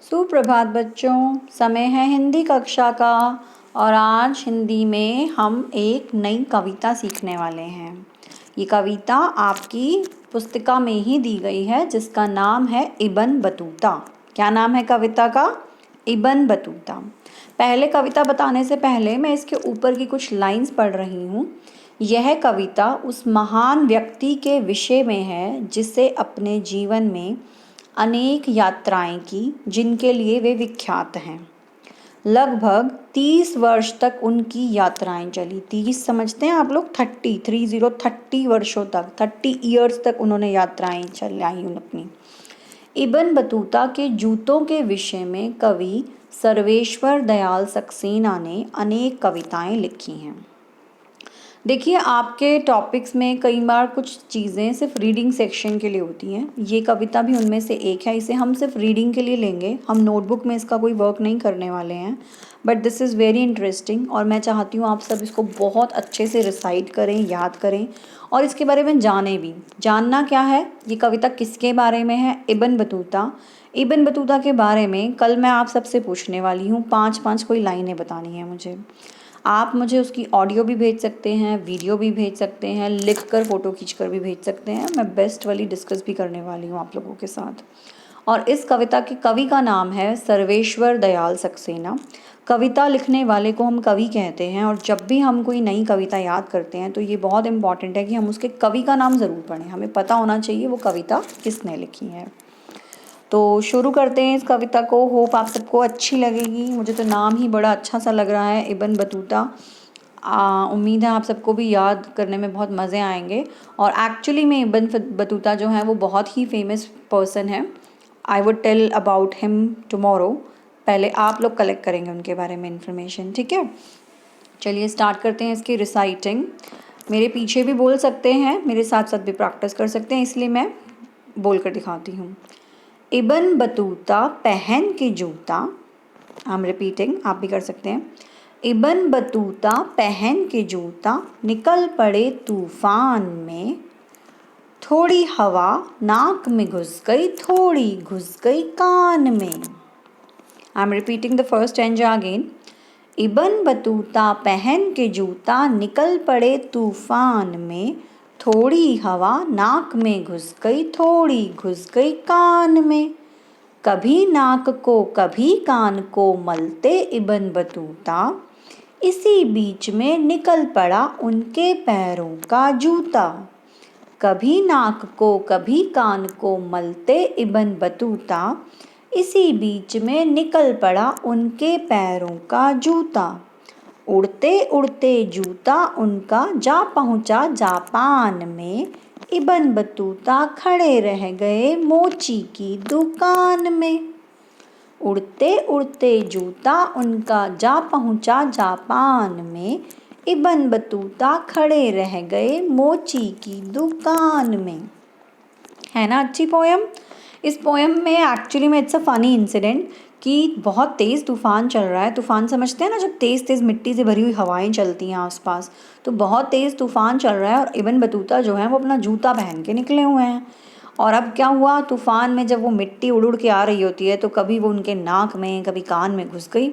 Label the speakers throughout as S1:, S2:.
S1: सुप्रभात बच्चों, समय है हिंदी कक्षा का और आज हिंदी में हम एक नई कविता सीखने वाले हैं। ये कविता आपकी पुस्तिका में ही दी गई है जिसका नाम है इब्न बतूता। क्या नाम है कविता का? Ibn Battuta. पहले कविता बताने से पहले मैं इसके ऊपर की कुछ लाइंस पढ़ रही हूँ। यह कविता उस महान व्यक्ति के विषय में है जिसे अपने जीवन में अनेक यात्राएं की जिनके लिए वे विख्यात हैं। लगभग 30 वर्ष तक उनकी यात्राएं चली। 30 समझते हैं आप लोग? 30 वर्षों तक, 30 ईयर्स तक उन्होंने यात्राएं चलाई अपनी। इब्न बतूता के जूतों के विषय में कवि सर्वेश्वर दयाल सक्सेना ने अनेक कविताएं लिखी हैं। देखिए, आपके टॉपिक्स में कई बार कुछ चीज़ें सिर्फ रीडिंग सेक्शन के लिए होती हैं। ये कविता भी उनमें से एक है। इसे हम सिर्फ रीडिंग के लिए लेंगे, हम नोटबुक में इसका कोई वर्क नहीं करने वाले हैं। But this is very interesting और मैं चाहती हूँ आप सब इसको बहुत अच्छे से रिसाइट करें, याद करें और इसके बारे में जाने भी। जानना क्या है, ये कविता किसके बारे में है? Ibn Battuta. इब्न बतूता के बारे में कल मैं आप सबसे पूछने वाली हूँ। 5-5 कोई लाइनें बतानी है मुझे। आप मुझे उसकी ऑडियो भी भेज सकते हैं, वीडियो भी भेज सकते हैं, लिख कर फ़ोटो खींच कर भी भेज सकते हैं। मैं बेस्ट वाली डिस्कस भी करने वाली हूँ आप लोगों के साथ। और इस कविता के कवि का नाम है सर्वेश्वर दयाल सक्सेना। कविता लिखने वाले को हम कवि कहते हैं और जब भी हम कोई नई कविता याद करते हैं तो ये बहुत इंपॉर्टेंट है कि हम उसके कवि का नाम ज़रूर पढ़ें। हमें पता होना चाहिए वो कविता किसने लिखी है। तो शुरू करते हैं इस कविता को। होप आप सबको अच्छी लगेगी। मुझे तो नाम ही बड़ा अच्छा सा लग रहा है, इब्न बतूता। उम्मीद है आप सबको भी याद करने में बहुत मज़े आएंगे। और एक्चुअली में इब्न बतूता जो है वो बहुत ही फेमस पर्सन है। I would tell about him tomorrow. पहले आप लोग कलेक्ट करेंगे उनके बारे में इंफॉर्मेशन, ठीक है? चलिए स्टार्ट करते हैं इसकी रिसाइटिंग। मेरे पीछे भी बोल सकते हैं, मेरे साथ साथ भी प्रैक्टिस कर सकते हैं, इसलिए मैं बोल कर दिखाती हूँ। इब्न बतूता पहन के जूता। आई एम रिपीटिंग, आप भी कर सकते हैं। इब्न बतूता पहन के जूता निकल पड़े तूफान में। थोड़ी हवा नाक में घुस गई, थोड़ी घुस गई कान में। I am repeating the first stanza again. Ibn Battuta पहन के जूता निकल पड़े तूफान में। थोड़ी हवा नाक में घुस गई, थोड़ी घुस गई कान में। कभी नाक को कभी कान को मलते इब्न बतूता। इसी बीच में निकल पड़ा उनके पैरों का जूता। कभी नाक को कभी कान को मलते इब्न बतूता। इसी बीच में निकल पड़ा उनके पैरों का जूता। उड़ते उड़ते जूता उनका जा पहुँचा जापान में। इब्न बतूता खड़े रह गए मोची की दुकान में। उड़ते उड़ते जूता उनका जा पहुँचा जापान में। इब्न बतूता खड़े रह गए मोची की दुकान में। है ना अच्छी पोएम? इस पोएम में एक्चुअली में इट्स अ फनी इंसिडेंट कि बहुत तेज़ तूफ़ान चल रहा है। तूफ़ान समझते हैं ना, जब तेज़ तेज़ मिट्टी से भरी हुई हवाएं चलती हैं आसपास, तो बहुत तेज़ तूफ़ान चल रहा है और इब्न बतूता जो है वो अपना जूता पहन के निकले हुए हैं। और अब क्या हुआ, तूफ़ान में जब वो मिट्टी उड़ उड़ के आ रही होती है तो कभी वो उनके नाक में कभी कान में घुस गई।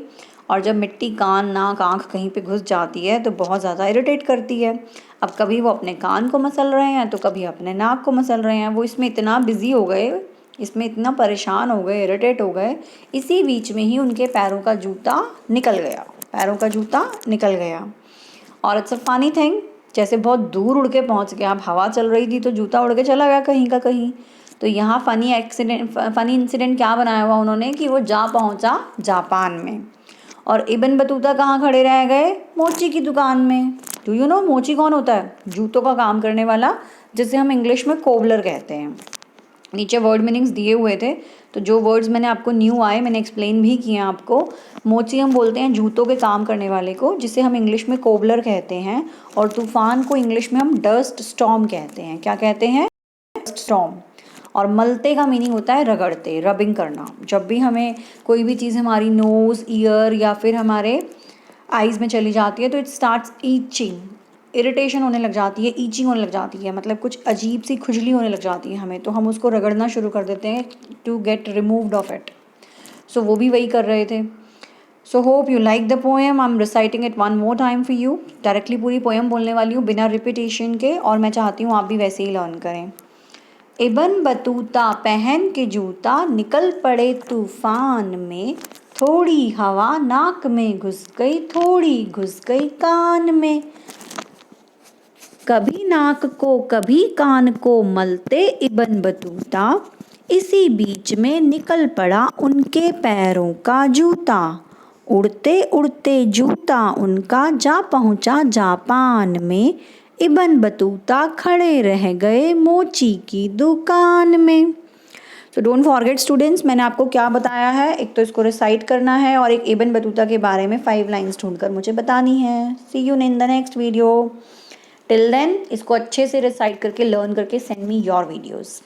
S1: और जब मिट्टी कान नाक आँख कहीं पे घुस जाती है तो बहुत ज़्यादा इरिटेट करती है। अब कभी वो अपने कान को मसल रहे हैं तो कभी अपने नाक को मसल रहे हैं। वो इसमें इतना बिज़ी हो गए, इसमें इतना परेशान हो गए, इरिटेट हो गए। इसी बीच में ही उनके पैरों का जूता निकल गया, पैरों का जूता निकल गया। और इट्स अ फनी थिंग, जैसे बहुत दूर उड़ के पहुंच गया। अब हवा चल रही थी तो जूता उड़ के चला गया कहीं का कहीं। तो यहाँ फनी इंसिडेंट क्या बनाया हुआ उन्होंने कि वो जा पहुंचा जापान में। और इब्न बतूता कहाँ खड़े रह गए? मोची की दुकान में। डू यू नो मोची कौन होता है? जूतों का काम करने वाला, जिसे हम इंग्लिश में कोबलर कहते हैं। नीचे वर्ड मीनिंग्स दिए हुए थे, तो जो वर्ड्स मैंने आपको न्यू आए मैंने एक्सप्लेन भी किए आपको। मोची हम बोलते हैं जूतों के काम करने वाले को, जिसे हम इंग्लिश में कोबलर कहते हैं। और तूफ़ान को इंग्लिश में हम डस्ट स्टॉर्म कहते हैं। क्या कहते हैं? Dust storm. और मलते का मीनिंग होता है रगड़ते, रबिंग करना। जब भी हमें कोई भी चीज़ हमारी नोज़, ईयर या फिर हमारे आइज़ में चली जाती है तो इट स्टार्ट्स ईचिंग, इरिटेशन होने लग जाती है, ईचिंग होने लग जाती है, मतलब कुछ अजीब सी खुजली होने लग जाती है हमें, तो हम उसको रगड़ना शुरू कर देते हैं to get removed off it. So वो भी वही कर रहे थे। So hope you like the poem. I am reciting it one more time for you. Directly पूरी पोएम बोलने वाली हूँ बिना रिपीटेशन के, और मैं चाहती हूँ आप भी वैसे ही लर्न करें। इबन बतूता पहन के जूता निकल पड़े तूफान में, थोड़ी हवा नाक में घुस गई, थोड़ी घुस गई कान में। कभी नाक को कभी कान को मलते इबन बतूता, इसी बीच में निकल पड़ा उनके पैरों का जूता। उड़ते उड़ते जूता उनका जा पहुंचा जापान में, इबन बतूता खड़े रह गए मोची की दुकान में। तो डोंट फॉरगेट स्टूडेंट्स, मैंने आपको क्या बताया है, एक तो इसको रिसाइट करना है और एक इबन बतूता के बारे में 5 लाइन्स ढूंढकर मुझे बतानी है। See you in the next video. Till then इसको अच्छे से रिसाइट करके लर्न करके सेंड मी योर वीडियोज़।